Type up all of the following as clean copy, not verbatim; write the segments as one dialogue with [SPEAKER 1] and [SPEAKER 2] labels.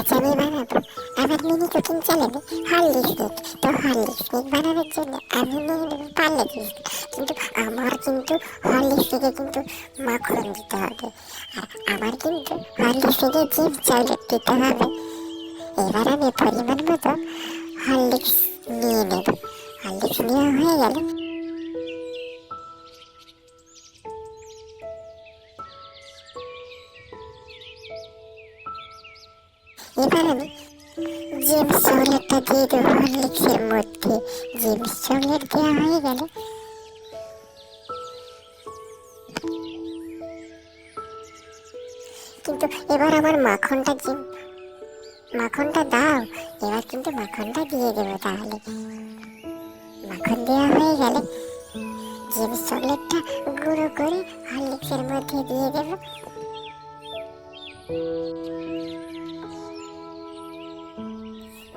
[SPEAKER 1] আজ আমি বানাবো আমার মিনি কুকিং চ্যানেলে হরলিক্স কেক। তো হরলিক্স কেক বানানোর জন্য আমি নিয়ে নেবো পার্লে বিস্কুট। কিন্তু আমার কিন্তু হরলিক্স কেকে কিন্তু মাখন দিতে হবে, আর আমার কিন্তু হরলিক্স কেকে জিম চকলেট দিতে হবে। এবার আমি পরিমাণ মতো হরলিক্স নিয়ে নেব। হরলিক্স নেওয়া হয়ে গেলে এবার আমি জেমস চকলেটটা দিয়ে দেবো হরলিক্সের মধ্যে। জেমস চকলেট দেওয়া হয়ে গেলে কিন্তু এবার আমার মাখনটা দাও। এবার কিন্তু মাখনটা দিয়ে দেবো। তাহলে মাখন দেওয়া হয়ে গেলে জেমস চকলেটটা গুঁড়ো করে হরলিক্সের মধ্যে দিয়ে দেবো।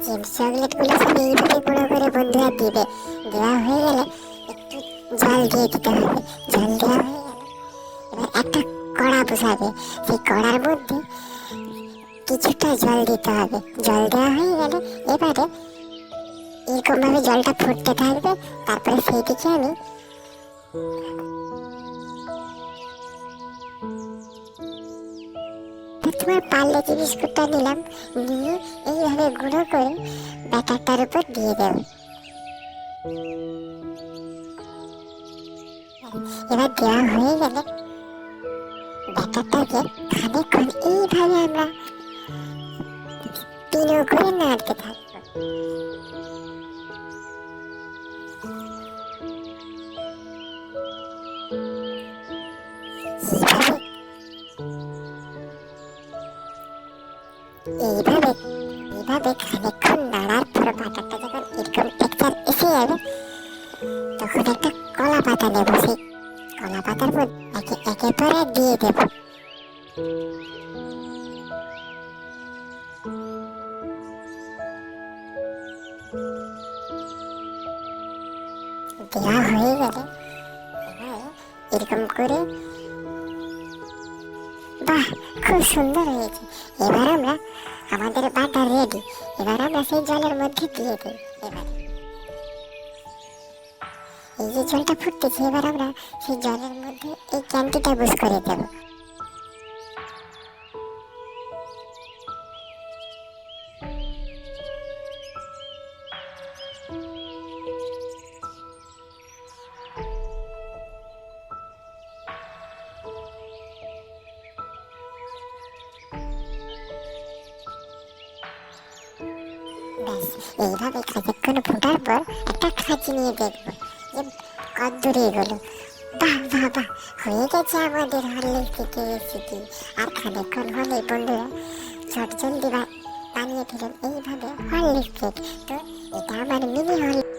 [SPEAKER 1] জেমস চকলেটগুলো সব এইভাবে গুঁড়ো করে বন্ধুরা দিবে। দেওয়া হয়ে গেলে একটু জল দিয়ে দিতে হবে। জল দেওয়া হয়ে গেলে এবার একটা কড়া বসাবে। সেই কড়ার মধ্যে কিছুটা জল দিতে হবে। জল দেওয়া হয়ে গেলে এবারে এরকম ভাবে জলটা ফুটতে থাকবে। তারপরে সেই দিকে আমি তোমার পার্লে জি বিস্কুটটা নিলাম, নিয়ে এইভাবে গুঁড়ো করে ব্যাটারটার উপর দিয়ে দেব। এবার দেওয়া হয়ে গেলে ব্যাটারটাকে খানিকক্ষণ এইভাবে আমরা পিনো করে নাড়তে থাকবো। এইভাবে এইভাবে খানিকক্ষণ নাড়ার পর বাটারটা যখন এরকম টেক্সচার এসে যাবে তখন একটা কলা পাতা নেবো। সেই কলা পাতার মধ্যে একে একে করে দিয়ে দেবো। দেওয়া হয়ে গেলে এরকম করে, বাহ খুব সুন্দর হয়েছে। এবার আমরা আমাদের বাটার রেডি। এবার আমরা সেই জলের মধ্যে দিয়ে দিই। এবার এই যে জলটা ফুটতেছে, এবার আমরা সেই জলের মধ্যে এই ক্যান্ডিটা বুস করে দেব। ব্যাস এইভাবে কিছুক্ষণ ফোটার পর একটা খাঁচি নিয়ে দেখবো যে কদ্দূর এগোলো। বাহ বাহ বাহ, হয়ে গেছে আমাদের হরলিক্স কেকের রেসিপি। আর খানিকক্ষণ হলে বন্ধুরা চট জলদি বানিয়ে ফেলেন এইভাবে হরলিক্স কেক। তো এটা আমার মিনি হরলিক্স